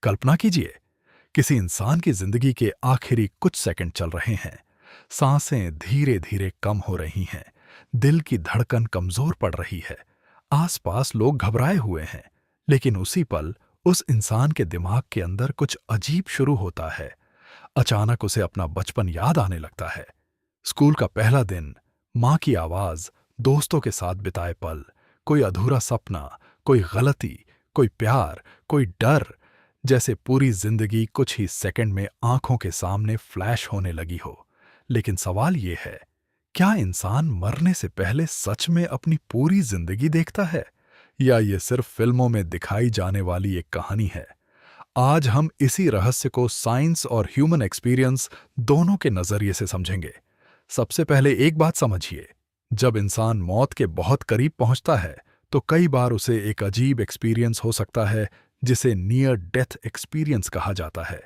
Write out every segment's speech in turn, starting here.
कल्पना कीजिए, किसी इंसान की जिंदगी के आखिरी कुछ सेकंड चल रहे हैं। सांसें धीरे धीरे कम हो रही हैं, दिल की धड़कन कमजोर पड़ रही है, आसपास लोग घबराए हुए हैं। लेकिन उसी पल उस इंसान के दिमाग के अंदर कुछ अजीब शुरू होता है। अचानक उसे अपना बचपन याद आने लगता है। स्कूल का पहला दिन, माँ की आवाज, दोस्तों के साथ बिताए पल, कोई अधूरा सपना, कोई गलती, कोई प्यार, कोई डर, जैसे पूरी जिंदगी कुछ ही सेकंड में आंखों के सामने फ्लैश होने लगी हो। लेकिन सवाल ये है, क्या इंसान मरने से पहले सच में अपनी पूरी जिंदगी देखता है, या ये सिर्फ फिल्मों में दिखाई जाने वाली एक कहानी है? आज हम इसी रहस्य को साइंस और ह्यूमन एक्सपीरियंस दोनों के नजरिए से समझेंगे। सबसे पहले एक बात समझिए, जब इंसान मौत के बहुत करीब पहुंचता है, तो कई बार उसे एक अजीब एक्सपीरियंस हो सकता है, जिसे नियर डेथ एक्सपीरियंस कहा जाता है।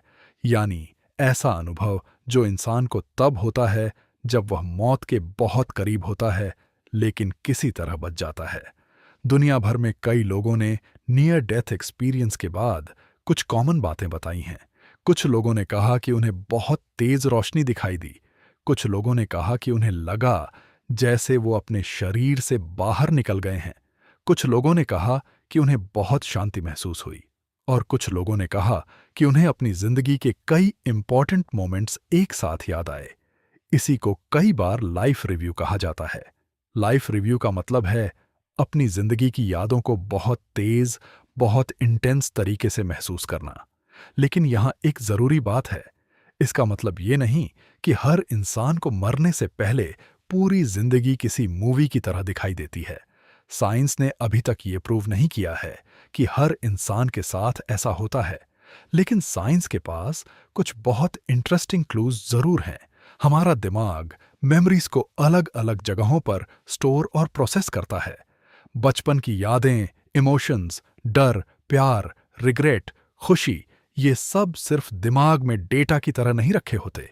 यानी ऐसा अनुभव जो इंसान को तब होता है जब वह मौत के बहुत करीब होता है, लेकिन किसी तरह बच जाता है। दुनिया भर में कई लोगों ने नियर डेथ एक्सपीरियंस के बाद कुछ कॉमन बातें बताई हैं। कुछ लोगों ने कहा कि उन्हें बहुत तेज रोशनी दिखाई दी। कुछ लोगों ने कहा कि उन्हें लगा जैसे वो अपने शरीर से बाहर निकल गए हैं। कुछ लोगों ने कहा कि उन्हें बहुत शांति महसूस हुई। और कुछ लोगों ने कहा कि उन्हें अपनी जिंदगी के कई इंपॉर्टेंट मोमेंट्स एक साथ याद आए। इसी को कई बार लाइफ रिव्यू कहा जाता है। लाइफ रिव्यू का मतलब है अपनी जिंदगी की यादों को बहुत तेज, बहुत इंटेंस तरीके से महसूस करना। लेकिन यहां एक जरूरी बात है, इसका मतलब ये नहीं कि हर इंसान को मरने से पहले पूरी जिंदगी किसी मूवी की तरह दिखाई देती है। साइंस ने अभी तक ये प्रूव नहीं किया है कि हर इंसान के साथ ऐसा होता है। लेकिन साइंस के पास कुछ बहुत इंटरेस्टिंग क्लूज जरूर हैं। हमारा दिमाग मेमोरीज को अलग अलग जगहों पर स्टोर और प्रोसेस करता है। बचपन की यादें, इमोशंस, डर, प्यार, रिग्रेट, खुशी, ये सब सिर्फ दिमाग में डेटा की तरह नहीं रखे होते।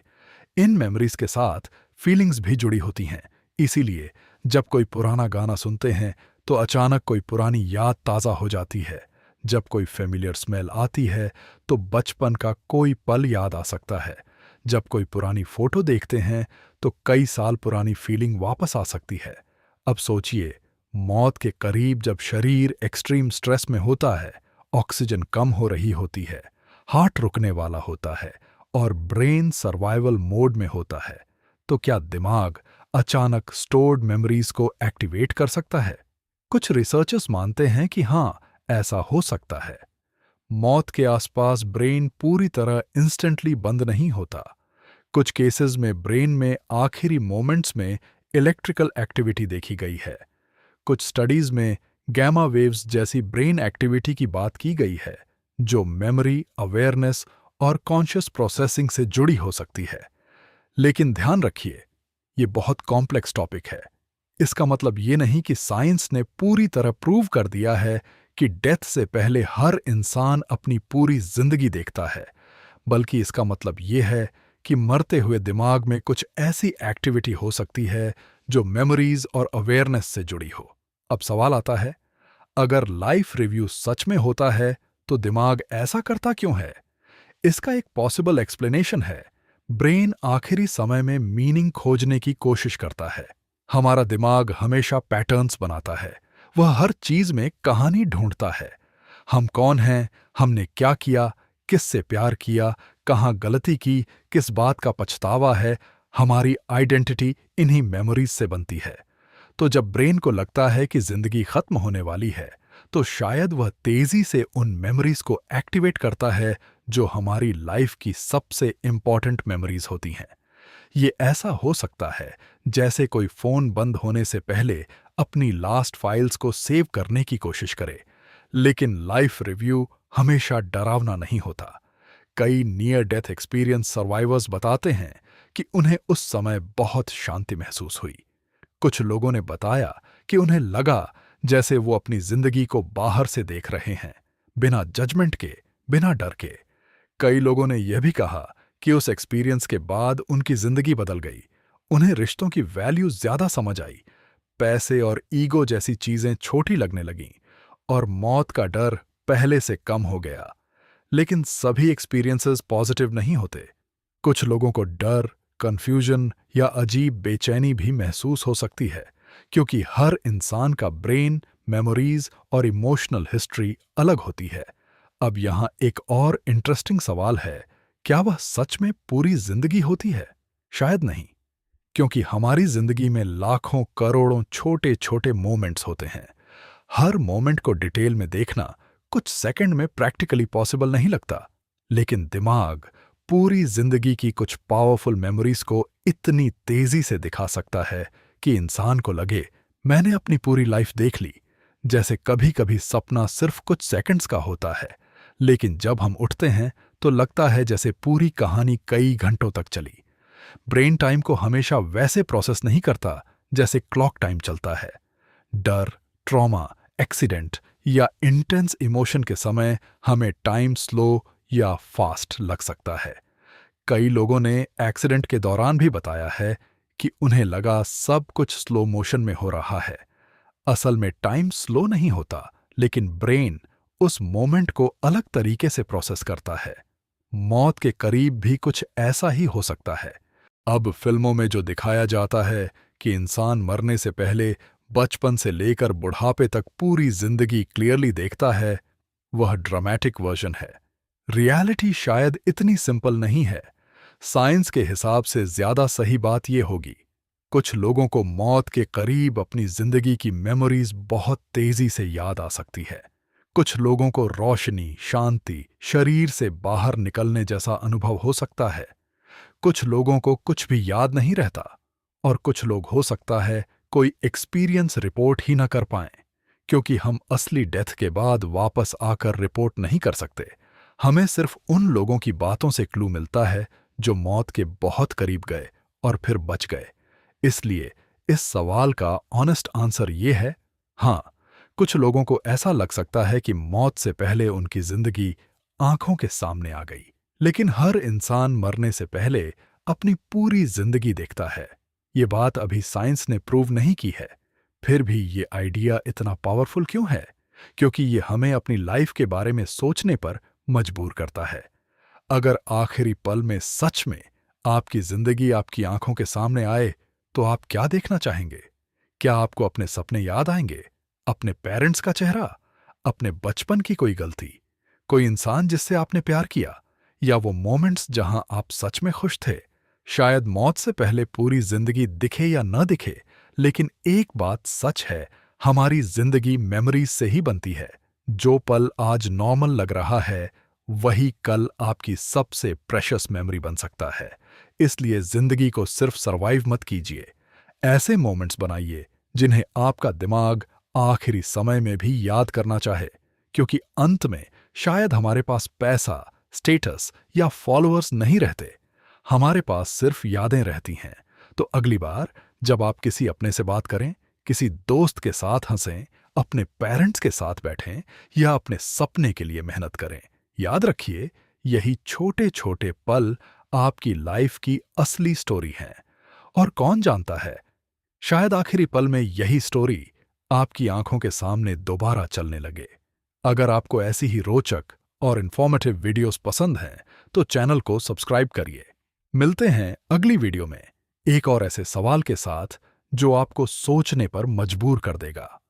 इन मेमोरीज के साथ फीलिंग्स भी जुड़ी होती हैं। इसीलिए जब कोई पुराना गाना सुनते हैं तो अचानक कोई पुरानी याद ताज़ा हो जाती है। जब कोई फेमिलियर स्मेल आती है तो बचपन का कोई पल याद आ सकता है। जब कोई पुरानी फोटो देखते हैं तो कई साल पुरानी फीलिंग वापस आ सकती है। अब सोचिए, मौत के करीब जब शरीर एक्सट्रीम स्ट्रेस में होता है, ऑक्सीजन कम हो रही होती है, हार्ट रुकने वाला होता है और ब्रेन सर्वाइवल मोड में होता है, तो क्या दिमाग अचानक स्टोर्ड मेमोरीज को एक्टिवेट कर सकता है? कुछ रिसर्चर्स मानते हैं कि हाँ, ऐसा हो सकता है। मौत के आसपास ब्रेन पूरी तरह इंस्टेंटली बंद नहीं होता। कुछ केसेस में ब्रेन में आखिरी मोमेंट्स में इलेक्ट्रिकल एक्टिविटी देखी गई है। कुछ स्टडीज में गैमा वेव्स जैसी ब्रेन एक्टिविटी की बात की गई है, जो मेमोरी, अवेयरनेस और कॉन्शियस प्रोसेसिंग से जुड़ी हो सकती है। लेकिन ध्यान रखिए, ये बहुत कॉम्प्लेक्स टॉपिक है। इसका मतलब ये नहीं कि साइंस ने पूरी तरह प्रूव कर दिया है कि डेथ से पहले हर इंसान अपनी पूरी जिंदगी देखता है, बल्कि इसका मतलब ये है कि मरते हुए दिमाग में कुछ ऐसी एक्टिविटी हो सकती है जो मेमोरीज और अवेयरनेस से जुड़ी हो। अब सवाल आता है, अगर लाइफ रिव्यू सच में होता है तो दिमाग ऐसा करता क्यों है? इसका एक पॉसिबल एक्सप्लेनेशन है, ब्रेन आखिरी समय में मीनिंग खोजने की कोशिश करता है। हमारा दिमाग हमेशा पैटर्न्स बनाता है। वह हर चीज में कहानी ढूंढता है। हम कौन हैं, हमने क्या किया, किससे प्यार किया, कहाँ गलती की, किस बात का पछतावा है, हमारी आइडेंटिटी इन्हीं मेमोरीज से बनती है। तो जब ब्रेन को लगता है कि जिंदगी खत्म होने वाली है, तो शायद वह तेजी से उन मेमोरीज को एक्टिवेट करता है जो हमारी लाइफ की सबसे इंपॉर्टेंट मेमोरीज होती हैं। ये ऐसा हो सकता है जैसे कोई फोन बंद होने से पहले अपनी लास्ट फाइल्स को सेव करने की कोशिश करे। लेकिन लाइफ रिव्यू हमेशा डरावना नहीं होता। कई नियर डेथ एक्सपीरियंस सर्वाइवर्स बताते हैं कि उन्हें उस समय बहुत शांति महसूस हुई। कुछ लोगों ने बताया कि उन्हें लगा जैसे वो अपनी जिंदगी को बाहर से देख रहे हैं, बिना जजमेंट के, बिना डर के। कई लोगों ने यह भी कहा कि उस एक्सपीरियंस के बाद उनकी जिंदगी बदल गई। उन्हें रिश्तों की वैल्यू ज्यादा समझ आई, पैसे और ईगो जैसी चीजें छोटी लगने लगीं और मौत का डर पहले से कम हो गया। लेकिन सभी एक्सपीरियंसेस पॉजिटिव नहीं होते। कुछ लोगों को डर, कंफ्यूजन या अजीब बेचैनी भी महसूस हो सकती है, क्योंकि हर इंसान का ब्रेन, मेमोरीज और इमोशनल हिस्ट्री अलग होती है। अब यहाँ एक और इंटरेस्टिंग सवाल है, क्या वह सच में पूरी जिंदगी होती है? शायद नहीं, क्योंकि हमारी जिंदगी में लाखों करोड़ों छोटे छोटे मोमेंट्स होते हैं। हर मोमेंट को डिटेल में देखना कुछ सेकंड में प्रैक्टिकली पॉसिबल नहीं लगता, लेकिन दिमाग पूरी जिंदगी की कुछ पावरफुल मेमोरीज को इतनी तेजी से दिखा सकता है कि इंसान को लगे मैंने अपनी पूरी लाइफ देख ली। जैसे कभी कभी सपना सिर्फ कुछ सेकंड्स का होता है, लेकिन जब हम उठते हैं तो लगता है जैसे पूरी कहानी कई घंटों तक चली। ब्रेन टाइम को हमेशा वैसे प्रोसेस नहीं करता जैसे क्लॉक टाइम चलता है। डर, ट्रॉमा, एक्सीडेंट या इंटेंस इमोशन के समय हमें टाइम स्लो या फास्ट लग सकता है। कई लोगों ने एक्सीडेंट के दौरान भी बताया है कि उन्हें लगा सब कुछ स्लो मोशन में हो रहा है। असल में टाइम स्लो नहीं होता, लेकिन ब्रेन उस मोमेंट को अलग तरीके से प्रोसेस करता है। मौत के करीब भी कुछ ऐसा ही हो सकता है। अब फिल्मों में जो दिखाया जाता है कि इंसान मरने से पहले बचपन से लेकर बुढ़ापे तक पूरी जिंदगी क्लियरली देखता है, वह ड्रामेटिक वर्जन है। रियलिटी शायद इतनी सिंपल नहीं है। साइंस के हिसाब से ज्यादा सही बात यह होगी, कुछ लोगों को मौत के करीब अपनी जिंदगी की मेमोरीज बहुत तेजी से याद आ सकती है। कुछ लोगों को रोशनी, शांति, शरीर से बाहर निकलने जैसा अनुभव हो सकता है। कुछ लोगों को कुछ भी याद नहीं रहता, और कुछ लोग हो सकता है कोई एक्सपीरियंस रिपोर्ट ही ना कर पाएं, क्योंकि हम असली डेथ के बाद वापस आकर रिपोर्ट नहीं कर सकते। हमें सिर्फ उन लोगों की बातों से क्लू मिलता है जो मौत के बहुत करीब गए और फिर बच गए। इसलिए इस सवाल का ऑनेस्ट आंसर ये है, हाँ, कुछ लोगों को ऐसा लग सकता है कि मौत से पहले उनकी जिंदगी आंखों के सामने आ गई। लेकिन हर इंसान मरने से पहले अपनी पूरी जिंदगी देखता है। ये बात अभी साइंस ने प्रूव नहीं की है। फिर भी ये आइडिया इतना पावरफुल क्यों है? क्योंकि ये हमें अपनी लाइफ के बारे में सोचने पर मजबूर करता है। अगर आखिरी पल में सच में आपकी जिंदगी आपकी आंखों के सामने आए, तो आप क्या देखना चाहेंगे? क्या आपको अपने सपने याद आएंगे? अपने पेरेंट्स का चेहरा? अपने बचपन की कोई गलती? कोई इंसान जिससे आपने प्यार किया? या वो मोमेंट्स जहां आप सच में खुश थे? शायद मौत से पहले पूरी जिंदगी दिखे या न दिखे, लेकिन एक बात सच है, हमारी जिंदगी मेमोरीज से ही बनती है। जो पल आज नॉर्मल लग रहा है, वही कल आपकी सबसे प्रेशियस मेमोरी बन सकता है। इसलिए जिंदगी को सिर्फ सरवाइव मत कीजिए, ऐसे मोमेंट्स बनाइए जिन्हें आपका दिमाग आखिरी समय में भी याद करना चाहे, क्योंकि अंत में शायद हमारे पास पैसा, स्टेटस या फॉलोअर्स नहीं रहते, हमारे पास सिर्फ यादें रहती हैं। तो अगली बार जब आप किसी अपने से बात करें, किसी दोस्त के साथ हंसें, अपने पेरेंट्स के साथ बैठें या अपने सपने के लिए मेहनत करें, याद रखिए, यही छोटे छोटे पल आपकी लाइफ की असली स्टोरी हैं। और कौन जानता है, शायद आखिरी पल में यही स्टोरी आपकी आंखों के सामने दोबारा चलने लगे। अगर आपको ऐसी ही रोचक और इन्फॉर्मेटिव वीडियोस पसंद हैं, तो चैनल को सब्सक्राइब करिए। मिलते हैं अगली वीडियो में एक और ऐसे सवाल के साथ जो आपको सोचने पर मजबूर कर देगा।